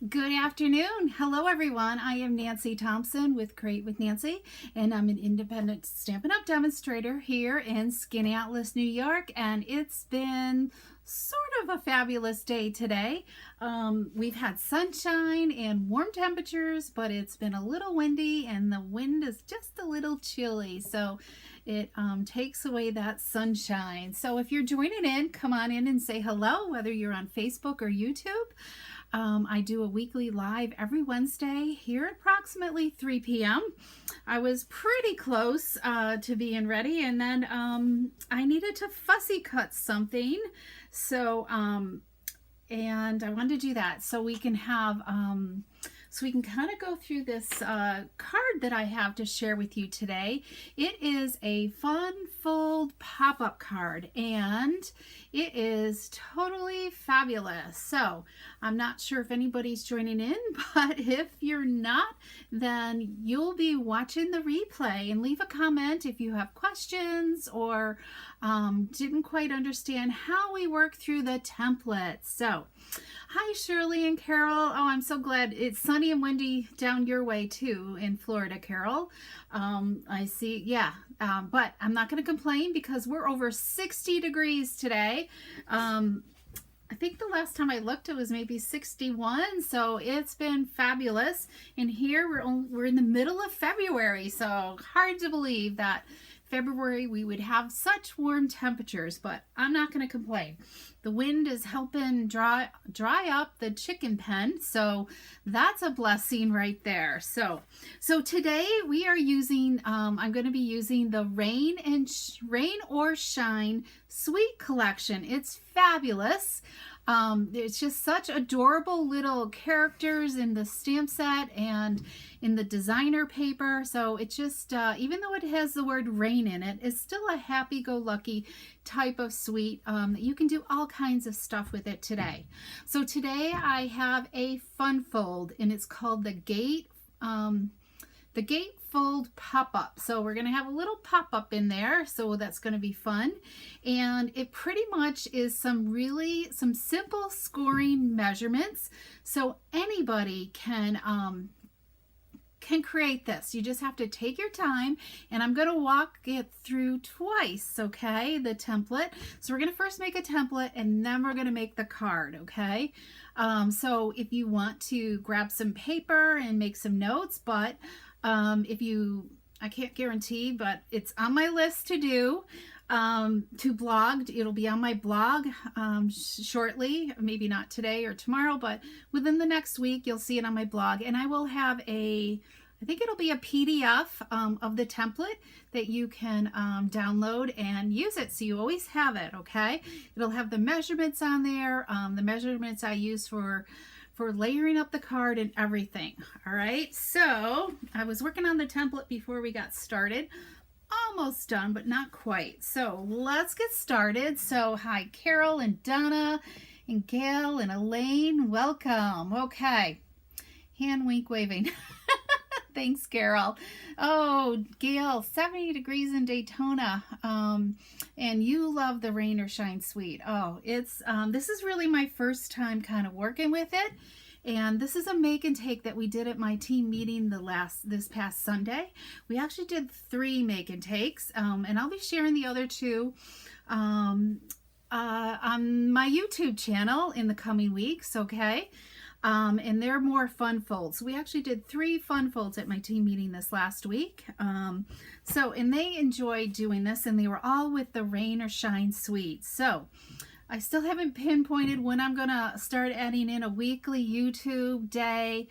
Good afternoon. Hello, everyone. I am Nancy Thompson with Create with Nancy, and I'm an independent Stampin' Up! Demonstrator here in Skaneateles, New York, and it's been sort of a fabulous day today. We've had sunshine and warm temperatures, but it's been a little windy, and the wind is just a little chilly, so it takes away that sunshine. So if you're joining in, come on in and say hello, whether you're on Facebook or YouTube. I do a weekly live every Wednesday here at approximately 3 p.m. I was pretty close to being ready, and then I needed to fussy cut something. So, and I wanted to do that so we can have so we can kind of go through this card that I have to share with you today. It is a fun fold pop-up card, and it is totally fabulous. So I'm not sure if anybody's joining in, but if you're not, then you'll be watching the replay, and leave a comment if you have questions or didn't quite understand how we work through the template. So hi Shirley and Carol. Oh, I'm so glad it's sunny and windy down your way too in Florida, Carol. I see, yeah, but I'm not going to complain because we're over 60 degrees today. I think the last time I looked it was maybe 61, so it's been fabulous. And here we're in the middle of February, so hard to believe that February we would have such warm temperatures, but I'm not going to complain. The wind is helping dry up the chicken pen, so that's a blessing right there. So today we are using, I'm going to be using the Rain or Shine Sweet Collection. It's fabulous. It's just such adorable little characters in the stamp set and in the designer paper. So it just, even though it has the word rain in it, it's still a happy-go-lucky type of sweet. You can do all kinds of stuff with it today. So today I have a fun fold, and it's called the Gate Fold pop-up. So we're going to have a little pop-up in there, so that's going to be fun. And it pretty much is some simple scoring measurements, so anybody can create this. You just have to take your time, and I'm going to walk it through twice, okay, the template. So we're going to first make a template, and then we're going to make the card, okay? So if you want to grab some paper and make some notes, but I can't guarantee, but it's on my list to do, to blog. It'll be on my blog shortly, maybe not today or tomorrow, but within the next week you'll see it on my blog, and I will have I think it'll be a PDF of the template that you can download and use it, so you always have it, okay? It'll have the measurements on there, the measurements I use for layering up the card and everything. All right, so I was working on the template before we got started. Almost done, but not quite. So let's get started. So hi Carol and Donna and Gail and Elaine, welcome. Okay, hand wink waving. Thanks, Carol. Oh, Gail, 70 degrees in Daytona. And you love the Rain or Shine Sweet. Oh, it's this is really my first time kind of working with it. And this is a make and take that we did at my team meeting this past Sunday. We actually did 3 make and takes, and I'll be sharing the other 2 on my YouTube channel in the coming weeks, okay? And they're more fun folds. So we actually did 3 fun folds at my team meeting this last week. And they enjoyed doing this, and they were all with the Rain or Shine Sweet. So I still haven't pinpointed when I'm gonna start adding in a weekly YouTube day.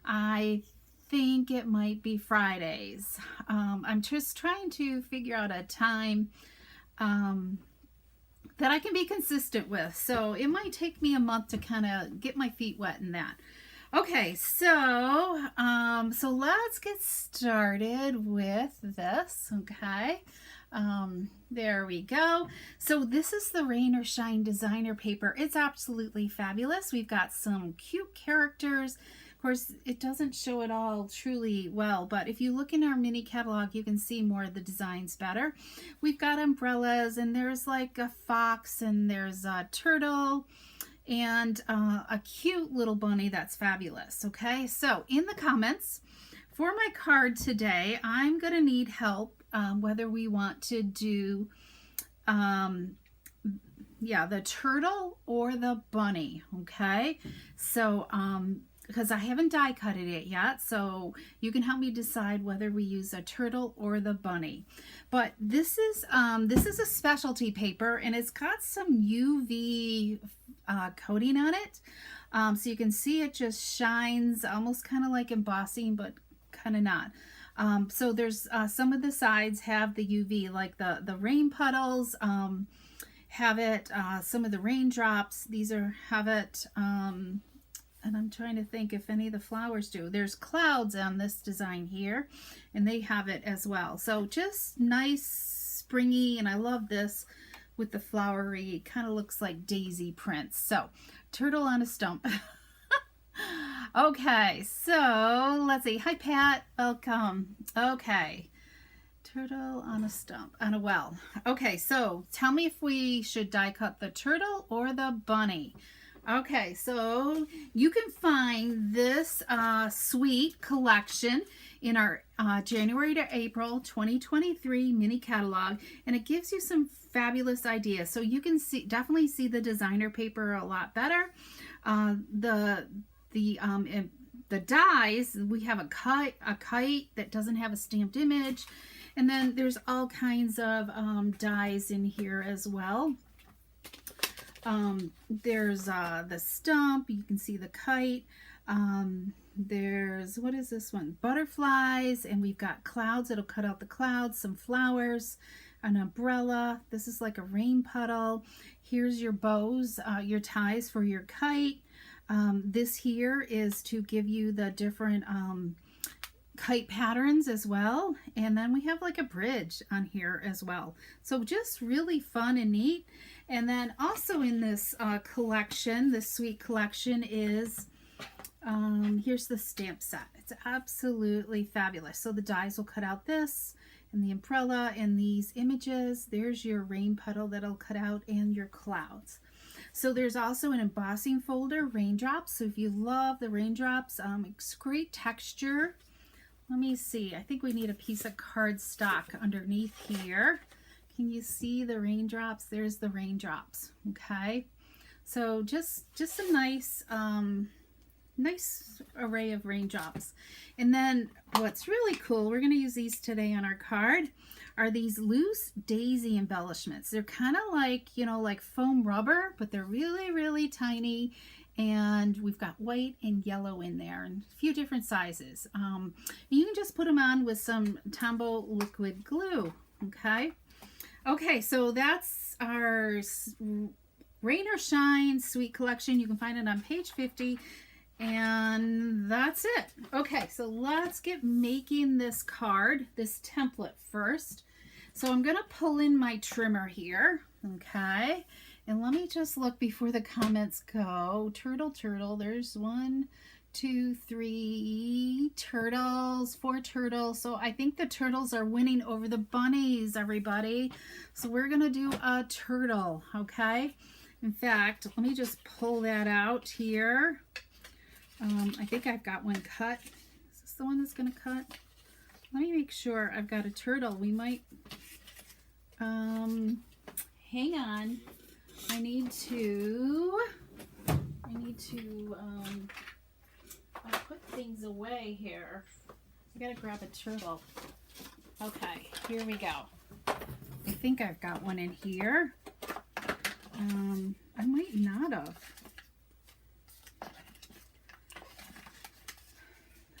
I think it might be Fridays. I'm just trying to figure out a time that I can be consistent with. So it might take me a month to kind of get my feet wet in that. Okay, so let's get started with this, okay? There we go. So this is the Rain or Shine designer paper. It's absolutely fabulous. We've got some cute characters. Of course, it doesn't show it all truly well, but if you look in our mini catalog, you can see more of the designs better. We've got umbrellas, and there's like a fox, and there's a turtle, and a cute little bunny that's fabulous. Okay, so in the comments for my card today, I'm going to need help whether we want to do the turtle or the bunny. Okay, so because I haven't die cutted it yet, so you can help me decide whether we use a turtle or the bunny. But this is a specialty paper, and it's got some UV coating on it, so you can see it just shines almost kind of like embossing, but kind of not. So there's some of the sides have the UV, like the rain puddles have it, some of the raindrops, have it, and I'm trying to think if any of the flowers do. There's clouds on this design here, and they have it as well. So just nice, springy, and I love this with the flowery, kind of looks like daisy prints. So, turtle on a stump. Okay, so let's see. Hi, Pat. Welcome. Okay. Turtle on a stump, on a well. Okay, so tell me if we should die cut the turtle or the bunny. Okay, so you can find this sweet collection in our January to April 2023 mini catalog, and it gives you some fabulous ideas. So you can definitely see the designer paper a lot better. The dies, we have a kite that doesn't have a stamped image, and then there's all kinds of dies in here as well. There's the stump, you can see the kite, there's, what is this one? Butterflies, and we've got clouds, it'll cut out the clouds, some flowers, an umbrella, this is like a rain puddle, here's your bows, your ties for your kite, this here is to give you the different kite patterns as well, and then we have like a bridge on here as well. So just really fun and neat. And then also in this collection, this sweet collection is here's the stamp set. It's absolutely fabulous. So the dies will cut out this and the umbrella and these images. There's your rain puddle that'll cut out and your clouds. So there's also an embossing folder, raindrops. So if you love the raindrops, it's great texture. Let me see. I think we need a piece of cardstock underneath here. Can you see the raindrops? There's the raindrops. Okay. So just a nice nice array of raindrops. And then what's really cool, we're going to use these today on our card, are these loose daisy embellishments. They're kind of like, you know, like foam rubber, but they're really, really tiny. And we've got white and yellow in there and a few different sizes. You can just put them on with some Tombow liquid glue. Okay, so that's our Rain or Shine Sweet Collection. You can find it on page 50. And that's it. Okay, so let's get making this card, this template first. So I'm going to pull in my trimmer here. Okay. And let me just look before the comments go. Turtle. There's 1, 2, 3 turtles, 4 turtles. So I think the turtles are winning over the bunnies, everybody. So we're going to do a turtle, okay? In fact, let me just pull that out here. I think I've got one cut. Is this the one that's going to cut? Let me make sure I've got a turtle. We might, hang on. I need to I'll put things away here. I gotta grab a turtle. Okay, here we go. I think I've got one in here. I might not have.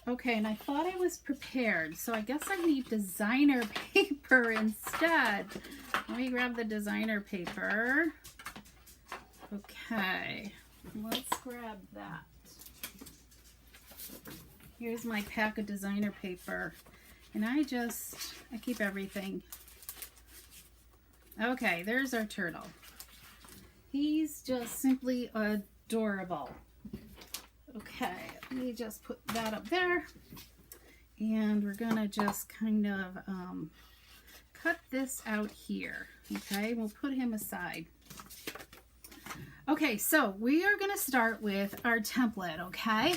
Okay, and I thought I was prepared, so I guess I need designer paper instead. Let me grab the designer paper. Okay, let's grab that. Here's my pack of designer paper, and I keep everything. Okay, there's our turtle. He's just simply adorable. Okay, let me just put that up there, and we're gonna just kind of cut this out here. Okay, we'll put him aside. Okay, so we are going to start with our template, okay?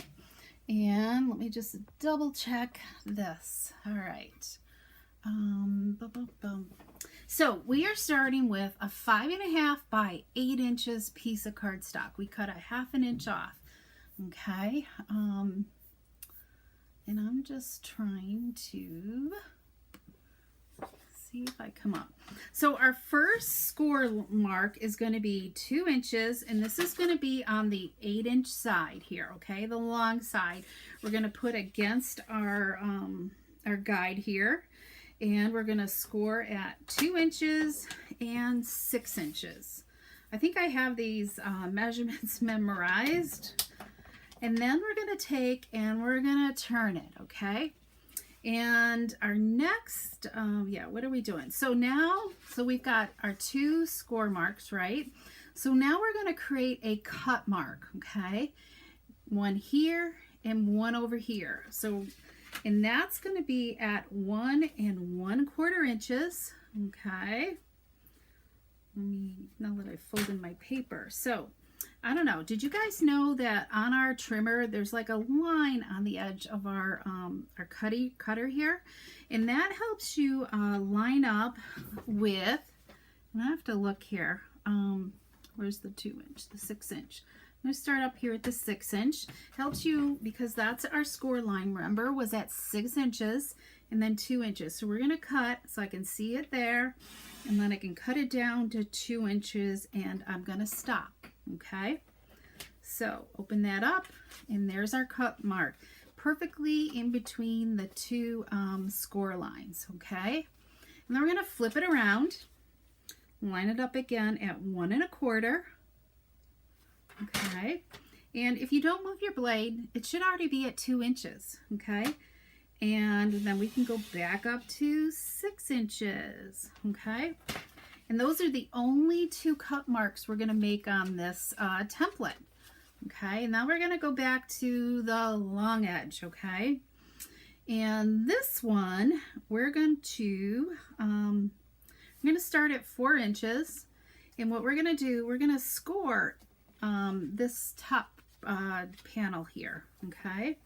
And let me just double check this. All right. Boom, boom, boom. So we are starting with a 5.5 by 8 inches piece of cardstock. We cut a 1/2 inch off. Okay. And I'm just trying to see if I come up. So our first score mark is going to be 2 inches, and this is going to be on the 8-inch side here, okay? The long side. We're going to put against our guide here, and we're going to score at 2 inches and 6 inches. I think I have these measurements memorized. And then we're going to take and we're going to turn it, okay? And our next, what are we doing? So we've got our 2 score marks, right? So now we're going to create a cut mark, okay? One here and one over here. So, and that's going to be at 1 1/4 inches, okay? Now that I've folded my paper. So, I don't know, did you guys know that on our trimmer there's like a line on the edge of our cutter here, and that helps you line up with, and I have to look here, where's the 2 inch, the 6 inch. I'm going to start up here at the 6 inch. Helps you because that's our score line, remember, was at 6 inches and then 2 inches. So we're going to cut so I can see it there, and then I can cut it down to 2 inches, and I'm going to stop. Okay, so open that up, and there's our cut mark, perfectly in between the 2 score lines. Okay, and then we're going to flip it around, line it up again at 1 1/4. Okay, and if you don't move your blade, it should already be at 2 inches. Okay, and then we can go back up to 6 inches. Okay. And those are the only 2 cut marks we're going to make on this template. Okay, and now we're going to go back to the long edge, okay? And this one, we're going to start at 4 inches. And what we're going to do, we're going to score this top panel here, okay?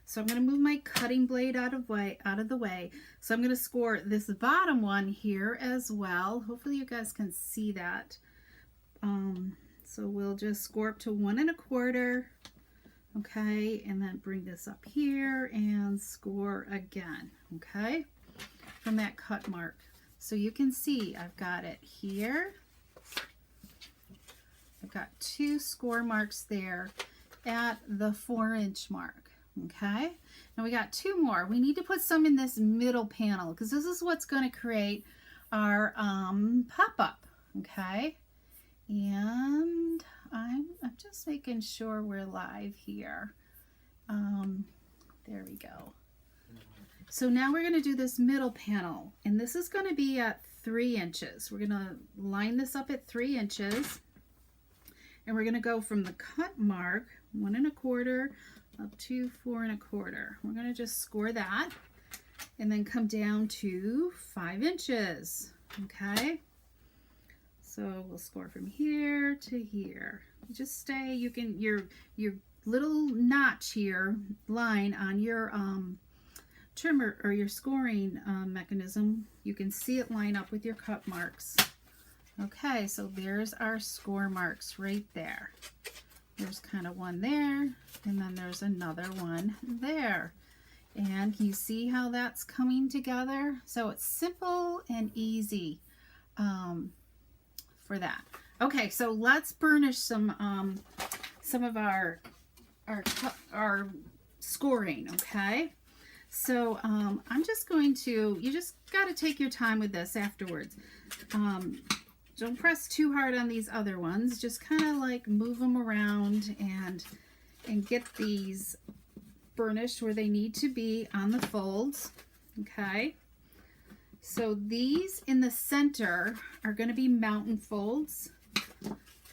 So I'm going to move my cutting blade out of the way. So I'm going to score this bottom one here as well. Hopefully you guys can see that. So we'll just score up to 1 1/4. Okay, and then bring this up here and score again. Okay, from that cut mark. So you can see I've got it here. I've got 2 score marks there at the 4-inch mark. Okay, now we got 2 more. We need to put some in this middle panel because this is what's going to create our pop-up. Okay, and I'm just making sure we're live here. There we go. So now we're going to do this middle panel, and this is going to be at 3 inches. We're going to line this up at 3 inches, and we're going to go from the cut mark 1 1/4 up to 4 1/4. We're going to just score that and then come down to 5 inches. Okay, so we'll score from here to here. Just stay, you can, your little notch here, line on your trimmer or your scoring mechanism, you can see it line up with your cut marks. Okay, so there's our score marks right there. There's kind of one there, and then there's another one there. And you see how that's coming together? So it's simple and easy for that. Okay, so let's burnish some of our scoring, okay? So I'm just going to, you just got to take your time with this afterwards. Don't press too hard on these other ones. Just kind of like move them around and get these burnished where they need to be on the folds. Okay. So these in the center are going to be mountain folds.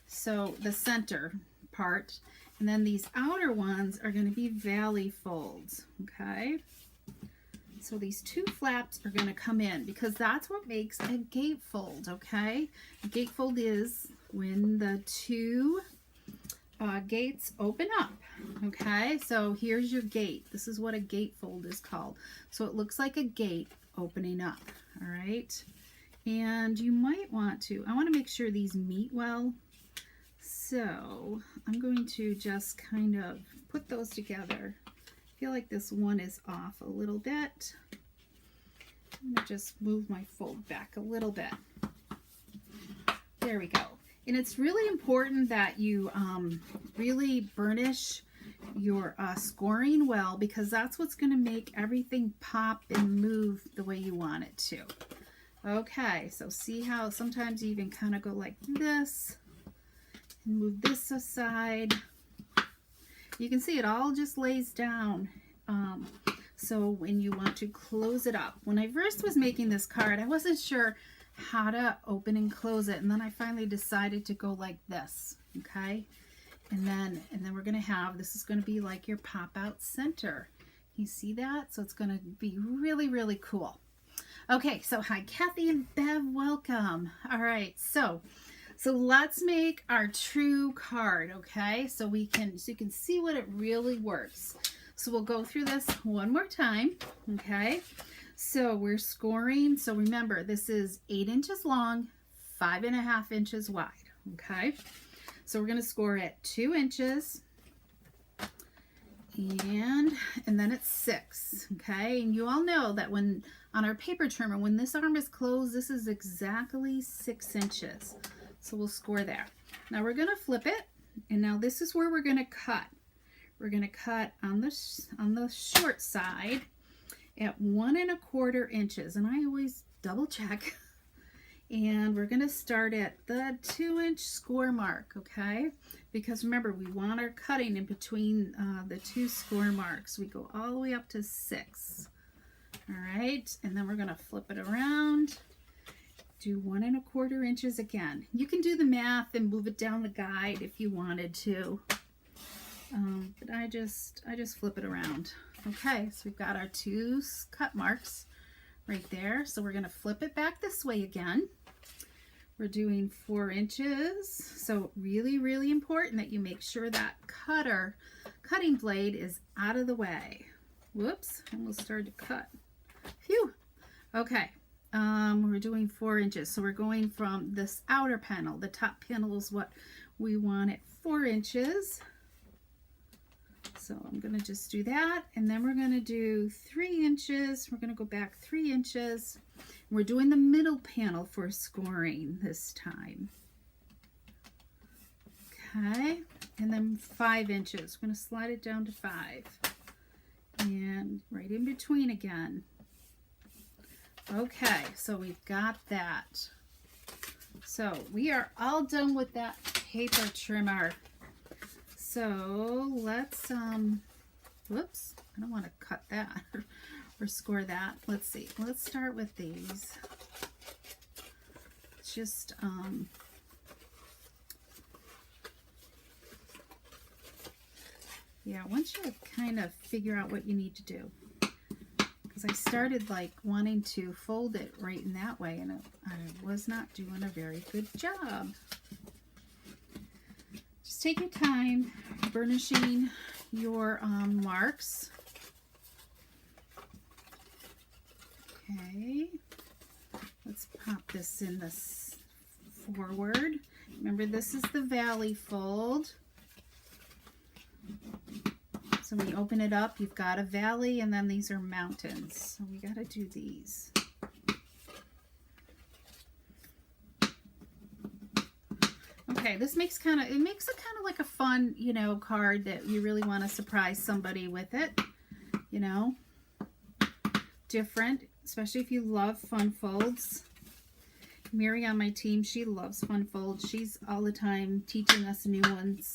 So the center part, and then these outer ones are going to be valley folds. Okay. So these 2 flaps are going to come in because that's what makes a gatefold, okay? A gatefold is when the 2 gates open up. Okay, so here's your gate. This is what a gatefold is called. So it looks like a gate opening up. All right, and you might want to, I want to make sure these meet well. So I'm going to just kind of put those together. I feel like this one is off a little bit. I'm going to just move my fold back a little bit. There we go. And it's really important that you really burnish your scoring well, because that's what's going to make everything pop and move the way you want it to. Okay, so see how sometimes you even kind of go like this and move this aside. You can see it all just lays down. So when you want to close it up, when I first was making this card, I wasn't sure how to open and close it, and then I finally decided to go like this. Okay, and then we're going to have, this is going to be like your pop out center. You see that? So it's going to be really, really cool. Okay, so hi Kathy and Bev, welcome. All right, so let's make our true card. Okay, so you can see what it really works. So we'll go through this one more time. Okay, so we're scoring. So remember, this is 8 inches long, 5.5 inches wide. Okay, so we're going to score at 2 inches, and then it's 6. Okay, and you all know that when on our paper trimmer, when this arm is closed, this is exactly 6 inches. So we'll score that. Now we're going to flip it, and now this is where we're going to cut. We're going to cut on the short side at 1 1/4 inches, and I always double check. And we're going to start at the 2-inch score mark, okay? Because remember, we want our cutting in between the 2 score marks. We go all the way up to 6. All right, and then we're going to flip it around. Do 1 1/4 inches again. You can do the math and move it down the guide if you wanted to. But I just flip it around. Okay, so we've got our 2 cut marks right there. So we're going to flip it back this way again. We're doing 4 inches. So really, really important that you make sure that cutting blade is out of the way. Whoops, almost started to cut. Phew. Okay, we're doing 4 inches. So we're going from this outer panel. The top panel is what we want at 4 inches. So I'm going to just do that, and then we're going to do 3 inches. We're going to go back 3 inches. We're doing the middle panel for scoring this time. Okay, and then 5 inches. We're going to slide it down to 5. And right in between again. Okay, so we've got that. So we are all done with that paper trimmer. So let's, whoops, I don't want to cut that or score that. Let's see. Let's start with these. Just, yeah, once you kind of figure out what you need to do. Because I started like wanting to fold it right in that way, and I was not doing a very good job. Just take your time burnishing your marks. Okay, let's pop this in this forward. Remember, this is the valley fold. So when you open it up, you've got a valley, and then these are mountains. So we got to do these. Okay, this makes it kind of like a fun, you know, card that you really want to surprise somebody with it, you know, different, especially if you love fun folds. Mary on my team, she loves fun folds. She's all the time teaching us new ones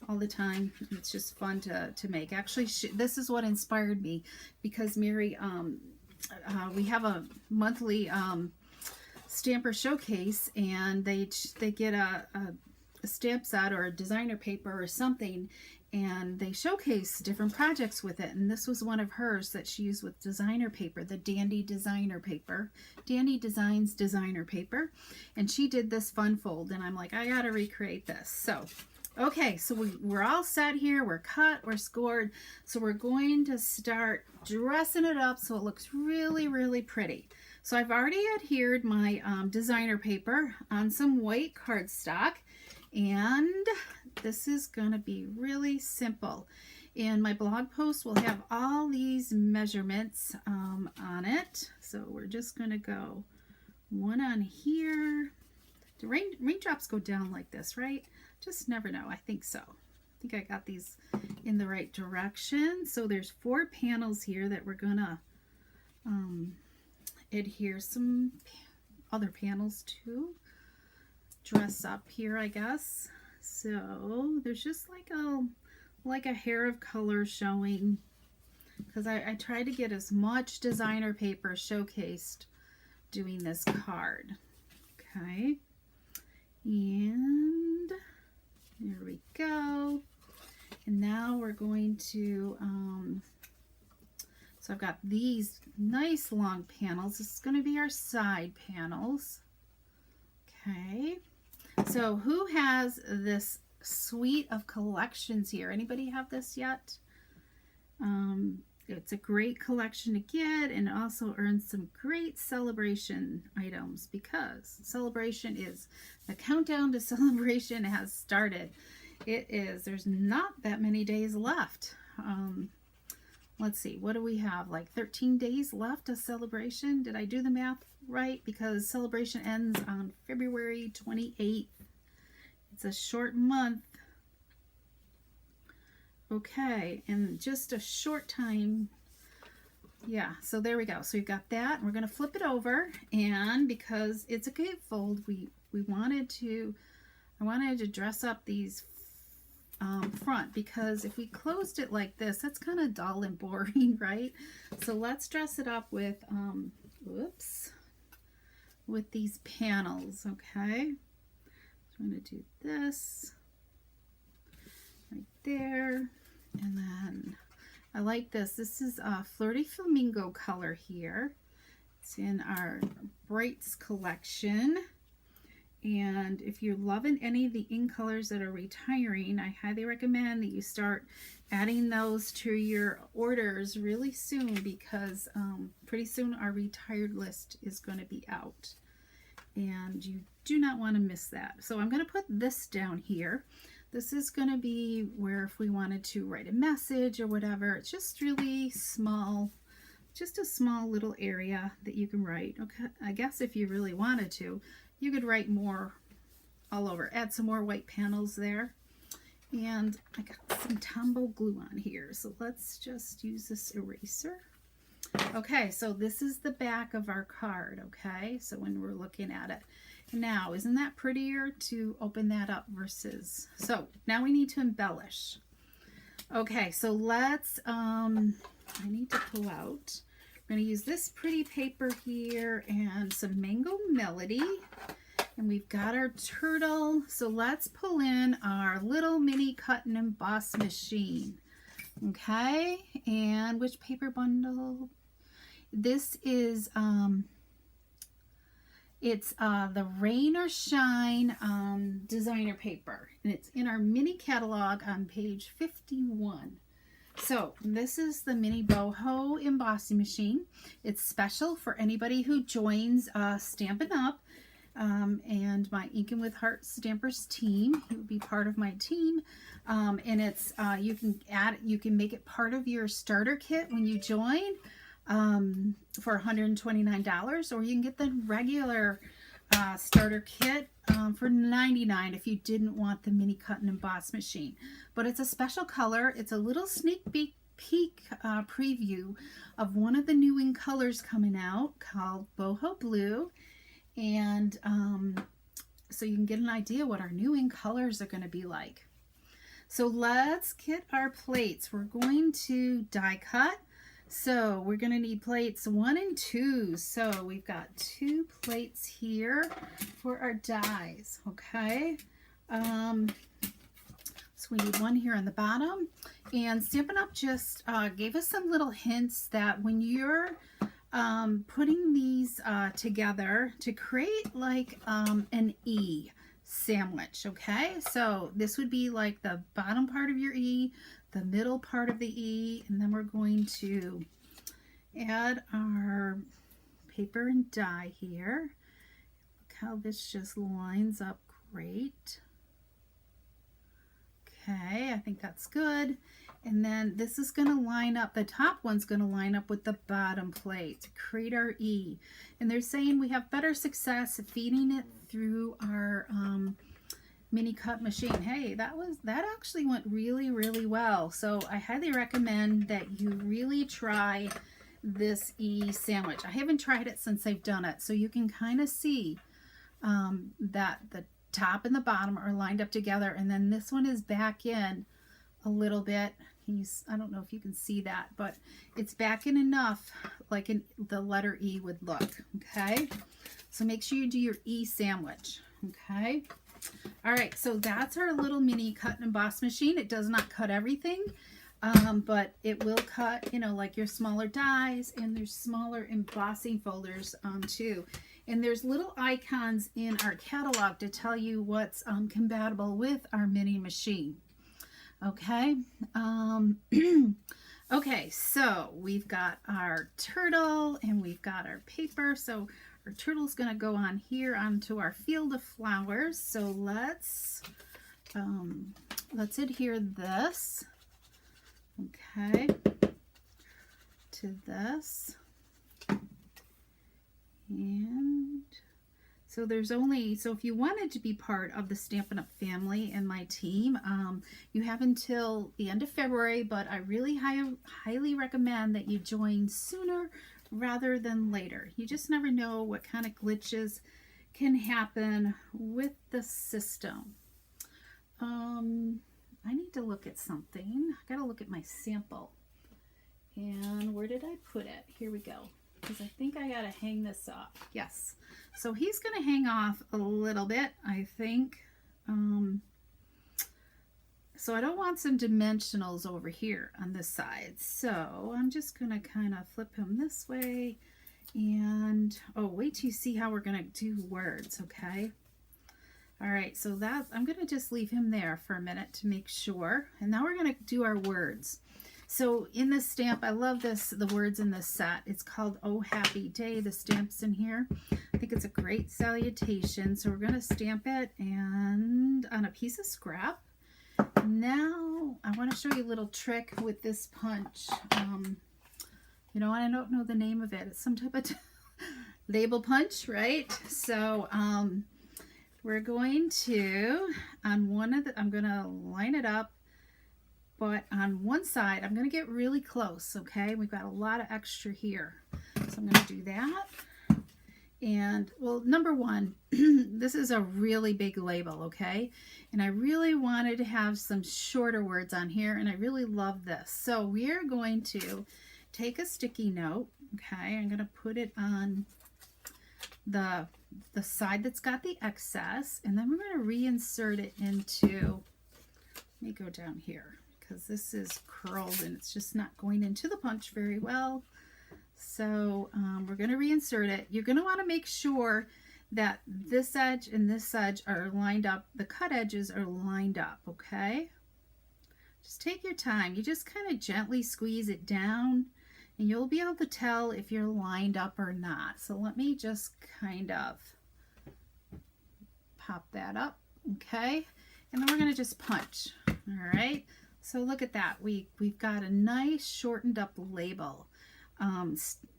all the time. It's just fun to make. Actually, this is what inspired me, because Mary, we have a monthly stamper showcase, and they get a stamp set or a designer paper or something, and they showcase different projects with it. And this was one of hers that she used with designer paper, the Dandy designer paper, Dandy Designs designer paper. And she did this fun fold, and I'm like, I gotta recreate this. So Okay, so we're all set here. We're cut, we're scored. So we're going to start dressing it up so it looks really, really pretty. So I've already adhered my designer paper on some white cardstock, and this is going to be really simple. And my blog post will have all these measurements on it. So we're just going to go one on here. Do raindrops go down like this, right? Just never know. I think so. I think I got these in the right direction. So there's 4 panels here that we're gonna adhere some other panels to dress up here, I guess. So there's just like a hair of color showing, because I tried to get as much designer paper showcased doing this card. Okay, and there we go. And now we're going to, so I've got these nice long panels. This is going to be our side panels. Okay. So who has this suite of collections here? Anybody have this yet? It's a great collection to get, and also earns some great celebration items, because celebration is, the countdown to celebration has started. It is, there's not that many days left. Let's see, what do we have? Like 13 days left of celebration. Did I do the math right? Because celebration ends on February 28th. It's a short month. Okay, and just a short time. Yeah, so there we go. So we've got that, and we're going to flip it over, and because it's a gatefold, I wanted to dress up these front, because if we closed it like this, that's kind of dull and boring, right? So let's dress it up with with these panels. Okay, so I'm going to do this right there, and then I like this. This is a Flirty Flamingo color here. It's in our Brights collection. And if you're loving any of the in colors that are retiring, I highly recommend that you start adding those to your orders really soon, because pretty soon our retired list is going to be out, and you do not want to miss that. So I'm going to put this down here. This is going to be where if we wanted to write a message or whatever, it's just really small, just a small little area that you can write. Okay, I guess if you really wanted to, you could write more all over. Add some more white panels there. And I got some Tombow glue on here, so let's just use this eraser. Okay, so this is the back of our card, okay? So when we're looking at it. Now, isn't that prettier to open that up versus... So now we need to embellish. Okay, so let's, I need to pull out. I'm going to use this pretty paper here and some Mango Melody. And we've got our turtle. So let's pull in our little mini cut and emboss machine. Okay, and which paper bundle? This is, it's the Rain or Shine designer paper. And it's in our mini catalog on page 51. So this is the mini boho embossing machine. It's special for anybody who joins Stampin' Up! And my Inkin' with Heart Stampers team. It would be part of my team. And it's you can make it part of your starter kit when you join for $129, or you can get the regular starter kit for $99 if you didn't want the mini cut and emboss machine. But it's a special color. It's a little sneak peek preview of one of the new in colors coming out called Boho Blue. And so you can get an idea what our new in colors are going to be like. So let's get our plates. We're going to die cut. So we're going to need plates 1 and 2. So we've got 2 plates here for our dies. Okay. So we need one here on the bottom. And Stampin' Up! Just gave us some little hints that when you're putting these together to create like an E. sandwich. Okay, so this would be like the bottom part of your E, the middle part of the E, and then we're going to add our paper and die here. Look how this just lines up great. Okay, I think that's good. And then this is going to line up, the top one's going to line up with the bottom plate to create our E. And they're saying we have better success feeding it through our mini cut machine. Hey, that actually went really, really well. So I highly recommend that you really try this E sandwich. I haven't tried it since I've done it, so you can kind of see that the top and the bottom are lined up together, and then this one is back in a little bit. I don't know if you can see that, but it's back in enough like the letter E would look. Okay, so make sure you do your E sandwich. Okay, all right, so that's our little mini cut and emboss machine. It does not cut everything, but it will cut, you know, like your smaller dies, and there's smaller embossing folders too. And there's little icons in our catalog to tell you what's compatible with our mini machine. Okay. Okay, so we've got our turtle and we've got our paper. So our turtle's going to go on here onto our field of flowers. So let's adhere this, okay, to this. And so there's only, so if you wanted to be part of the Stampin' Up! Family and my team, you have until the end of February, but I really highly recommend that you join sooner rather than later. You just never know what kind of glitches can happen with the system. I need to look at something. I gotta look at my sample. And where did I put it? Here we go. Because I think I gotta hang this off. Yes. So he's gonna hang off a little bit, I think. So I don't want some dimensionals over here on this side. So I'm just gonna kind of flip him this way. And, oh, wait till you see how we're gonna do words, okay? All right, so I'm gonna just leave him there for a minute to make sure. And now we're gonna do our words. So in this stamp, I love this, the words in this set. It's called Oh Happy Day, the stamp's in here. I think it's a great salutation. So we're gonna stamp it and on a piece of scrap. Now I wanna show you a little trick with this punch. You know, I don't know the name of it. It's some type of label punch, right? So we're going to, on one of the, I'm gonna line it up, but on one side, I'm going to get really close, okay? We've got a lot of extra here. So I'm going to do that. And, well, number one, this is a really big label, okay? And I really wanted to have some shorter words on here, and I really love this. So we're going to take a sticky note, okay? I'm going to put it on the side that's got the excess, and then we're going to reinsert it into, let me go down here, because this is curled and it's just not going into the punch very well. So we're going to reinsert it. You're going to want to make sure that this edge and this edge are lined up. The cut edges are lined up, okay? Just take your time. You just kind of gently squeeze it down and you'll be able to tell if you're lined up or not. So let me just kind of pop that up, okay? And then we're going to just punch, all right? So look at that. We've got a nice shortened up label.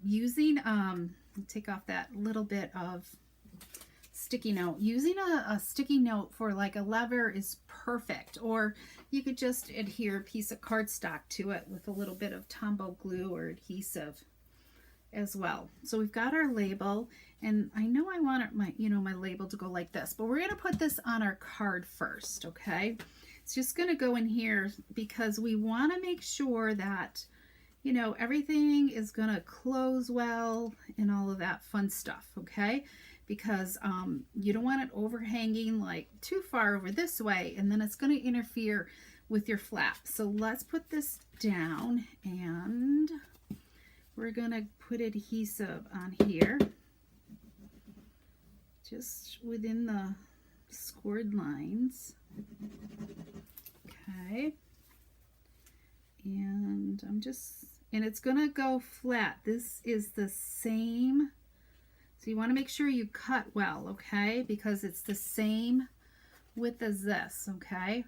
Using, take off that little bit of sticky note. Using a sticky note for like a lever is perfect. Or you could just adhere a piece of cardstock to it with a little bit of Tombow glue or adhesive as well. So we've got our label, and I know I want my label to go like this, but we're going to put this on our card first, okay? It's just going to go in here because we want to make sure that, you know, everything is going to close well and all of that fun stuff, okay? Because you don't want it overhanging like too far over this way, and then it's going to interfere with your flap. So let's put this down, and we're going to put adhesive on here, just within the scored lines. Okay. And and it's gonna go flat. This is the same, so you want to make sure you cut well, okay, because it's the same width as this, okay,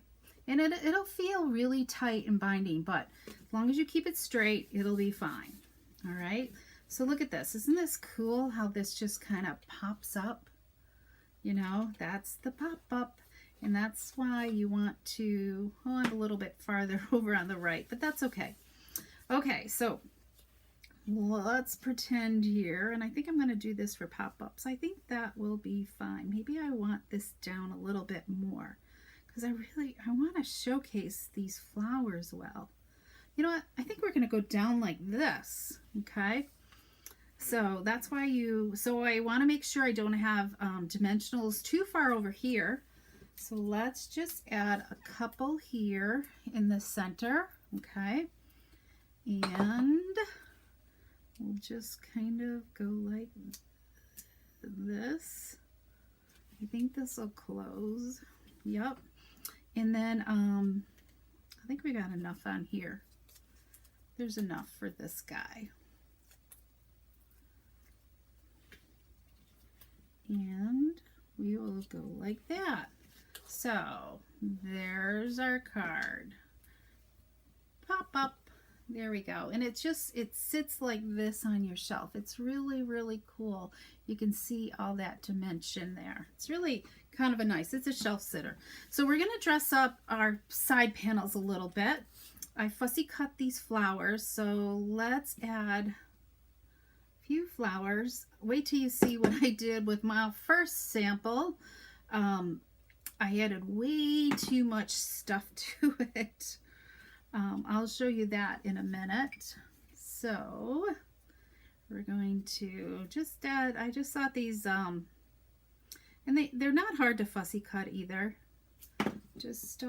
and it'll feel really tight and binding, but as long as you keep it straight, it'll be fine. All right, so look at this. Isn't this cool how this just kind of pops up? You know, that's the pop-up. And that's why you want to, oh, I'm a little bit farther over on the right, but that's okay. Okay, so let's pretend here, and I think I'm going to do this for pop-ups. I think that will be fine. Maybe I want this down a little bit more because I want to showcase these flowers well. You know what? I think we're going to go down like this, okay? So that's why so I want to make sure I don't have dimensionals too far over here. So let's just add a couple here in the center, okay? And we'll just kind of go like this. I think this will close. Yep. And then I think we got enough on here. There's enough for this guy. And we will go like that. So there's our card. Pop up. There we go. And it sits like this on your shelf. It's really, really cool. You can see all that dimension there. It's really kind of it's a shelf sitter. So we're going to dress up our side panels a little bit. I fussy cut these flowers. So let's add a few flowers. Wait till you see what I did with my first sample. I added way too much stuff to it. I'll show you that in a minute. So we're going to just add, I just thought these, and they're not hard to fussy cut either. Just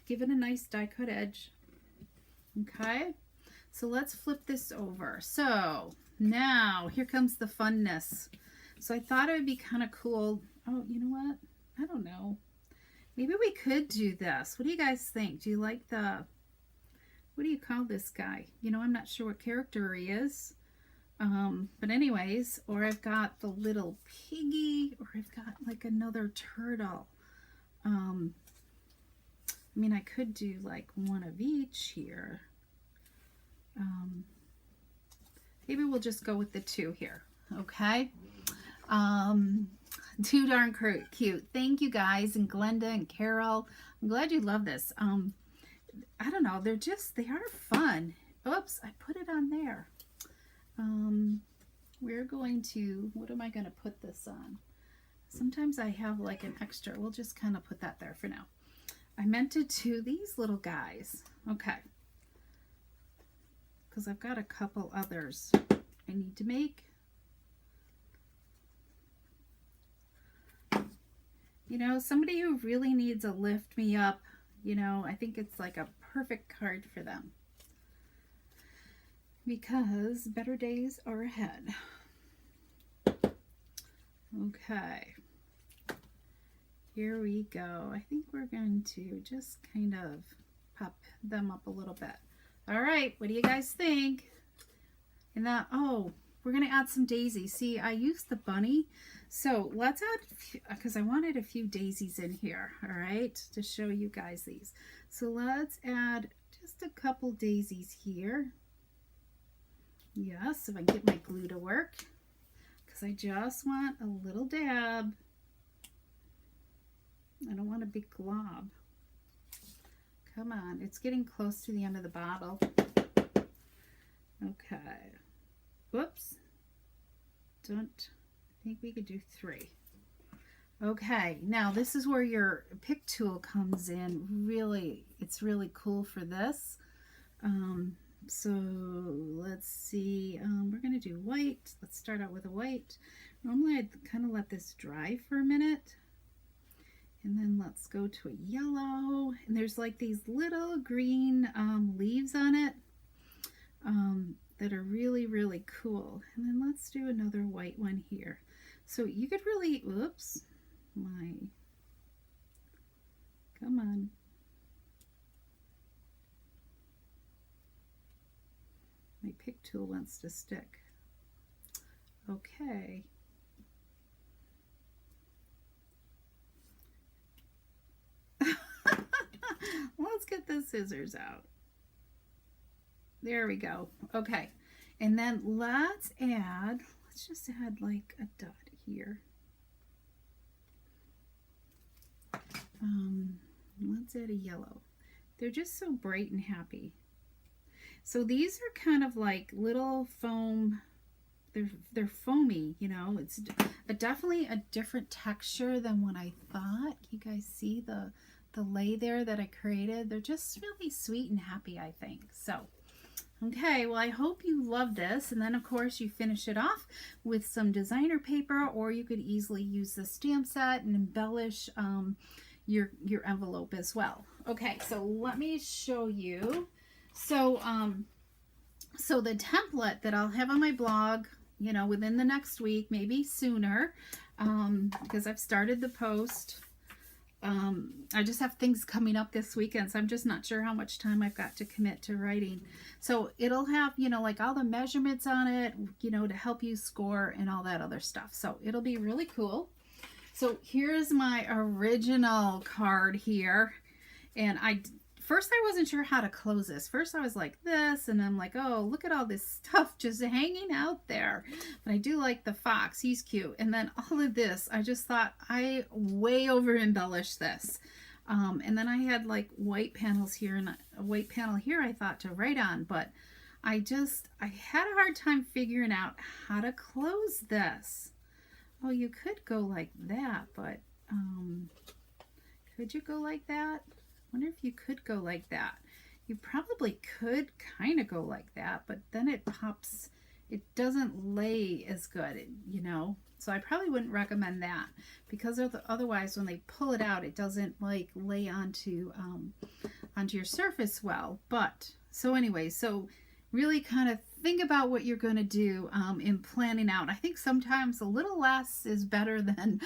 give it a nice die cut edge. Okay, so let's flip this over. So now here comes the funness. So I thought it would be kind of cool. Oh, you know what? I don't know. Maybe we could do this. What do you guys think? Do you like what do you call this guy? You know, I'm not sure what character he is. But anyways, or I've got the little piggy, or I've got like another turtle. I mean, I could do like one of each here. Maybe we'll just go with the two here. Okay. Too darn cute. Thank you guys, and Glenda and Carol. I'm glad you love this. I don't know, they are fun. Oops, I put it on there. We're going to, what am I going to put this on? Sometimes I have like an extra. We'll just kind of put that there for now. I meant to do these little guys. Okay. Because I've got a couple others I need to make. You know, somebody who really needs a lift me up, you know, I think it's like a perfect card for them. Because better days are ahead. Okay. Here we go. I think we're going to just kind of pop them up a little bit. All right, what do you guys think? And that, oh, we're going to add some daisies. See, I used the bunny. So let's add, because I wanted a few daisies in here, all right, to show you guys these. So let's add just a couple daisies here. Yes, if I can get my glue to work, because I just want a little dab. I don't want a big glob. Come on, it's getting close to the end of the bottle. Okay. Whoops. I think we could do 3. Okay, now this is where your pick tool comes in. Really, it's really cool for this. So let's see, we're going to do white. Let's start out with a white. Normally I'd kind of let this dry for a minute. And then let's go to a yellow. And there's like these little green leaves on it that are really, really cool. And then let's do another white one here. So you could really, oops, come on. My pick tool wants to stick. Okay. Let's get the scissors out. There we go. Okay. And then let's just add like a dot here. Let's add a yellow. They're just so bright and happy. So these are kind of like little foam, they're foamy, you know. It's definitely a different texture than what I thought. You guys see the lay there that I created? They're just really sweet and happy, I think. So, okay, well, I hope you love this. And then, of course, you finish it off with some designer paper, or you could easily use the stamp set and embellish your envelope as well. Okay, so let me show you. So, so the template that I'll have on my blog, you know, within the next week, maybe sooner, because I've started the post. I just have things coming up this weekend, so I'm just not sure how much time I've got to commit to writing. So it'll have, you know, like all the measurements on it, you know, to help you score and all that other stuff. So it'll be really cool. So here's my original card here. And first I wasn't sure how to close this. First I was like this, and I'm like, oh, look at all this stuff just hanging out there. But I do like the fox. He's cute. And then all of this, I just thought I way over embellished this. And then I had like white panels here and a white panel here I thought to write on. But I had a hard time figuring out how to close this. Oh, you could go like that, but could you go like that? I wonder if you could go like that. You probably could kind of go like that, but then it pops, it doesn't lay as good, you know. So I probably wouldn't recommend that, because otherwise when they pull it out, it doesn't like lay onto your surface well. But so anyway, so really kind of think about what you're going to do in planning out. I think sometimes a little less is better than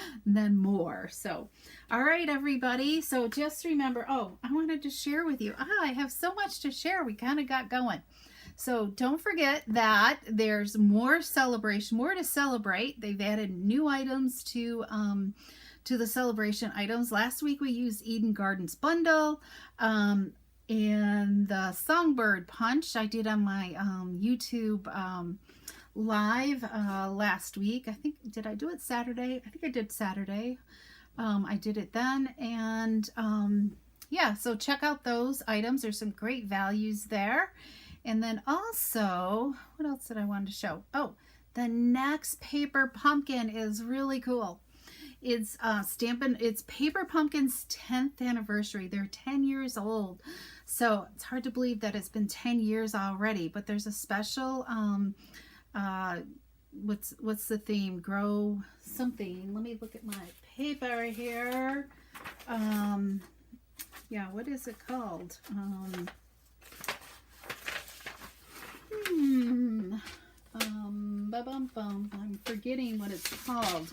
more. So, all right, everybody. So just remember, oh, I wanted to share with you. I have so much to share. We kind of got going. So don't forget that there's more celebration, more to celebrate. They've added new items to the celebration items. Last week we used Eden Gardens bundle. And the songbird punch I did on my YouTube live last week. I think, did I do it Saturday? I think I did Saturday. I did it then. And yeah, so check out those items. There's some great values there. And then also, what else did I want to show? Oh, the next paper pumpkin is really cool. It's it's Paper Pumpkin's 10th anniversary. They're 10 years old. So it's hard to believe that it's been 10 years already, but there's a special, what's the theme? Grow something. Let me look at my paper here. Yeah, what is it called? I'm forgetting what it's called.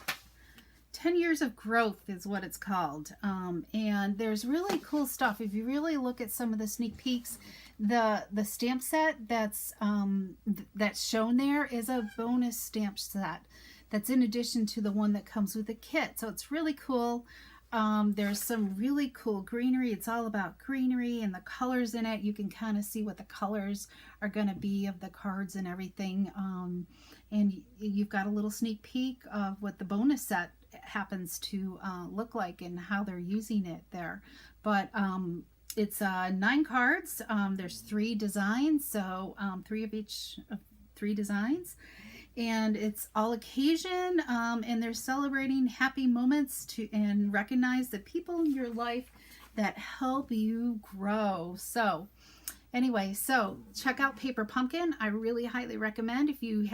10 years of growth is what it's called. And there's really cool stuff. If you really look at some of the sneak peeks, the stamp set that's shown there is a bonus stamp set that's in addition to the one that comes with the kit. So it's really cool. There's some really cool greenery. It's all about greenery and the colors in it. You can kind of see what the colors are going to be of the cards and everything. And you've got a little sneak peek of what the bonus set happens to look like and how they're using it there. But it's 9 cards. There's 3 designs, so 3 of each, 3 designs. And it's all occasion, and they're celebrating happy moments and recognize the people in your life that help you grow. So anyway, so check out Paper Pumpkin. I really highly recommend, if you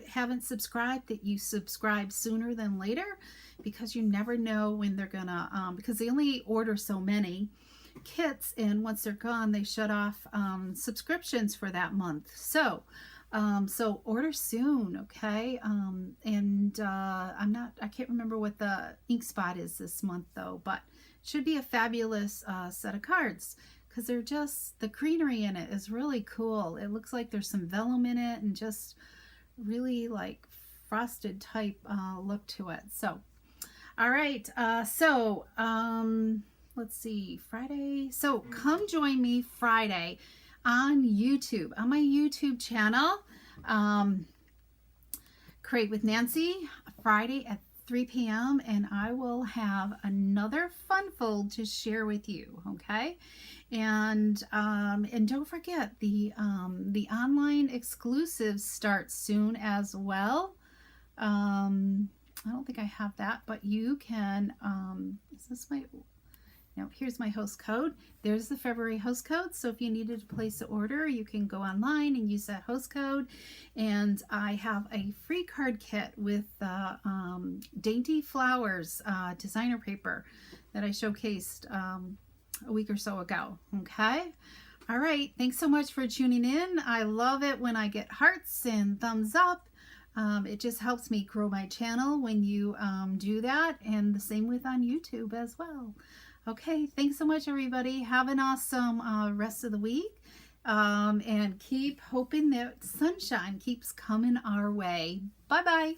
haven't subscribed, that you subscribe sooner than later, because you never know when they're gonna, because they only order so many kits, and once they're gone, they shut off subscriptions for that month. So So order soon, okay? I can't remember what the ink spot is this month though, but it should be a fabulous set of cards because they're just, the greenery in it is really cool. It looks like there's some vellum in it and just really like frosted type look to it. So, all right. Let's see, Friday. So come join me Friday on YouTube, on my YouTube channel, Create with Nancy, Friday at 3 p.m. and I will have another fun fold to share with you. Okay, and don't forget the online exclusives start soon as well. I don't think I have that, but you can. Is this my? No, here's my host code. There's the February host code. So if you needed to place an order, you can go online and use that host code. And I have a free card kit with Dainty Flowers designer paper that I showcased a week or so ago. Okay. All right. Thanks so much for tuning in. I love it when I get hearts and thumbs up. It just helps me grow my channel when you do that, and the same with on YouTube as well. Okay, thanks so much, everybody. Have an awesome rest of the week, and keep hoping that sunshine keeps coming our way. Bye-bye.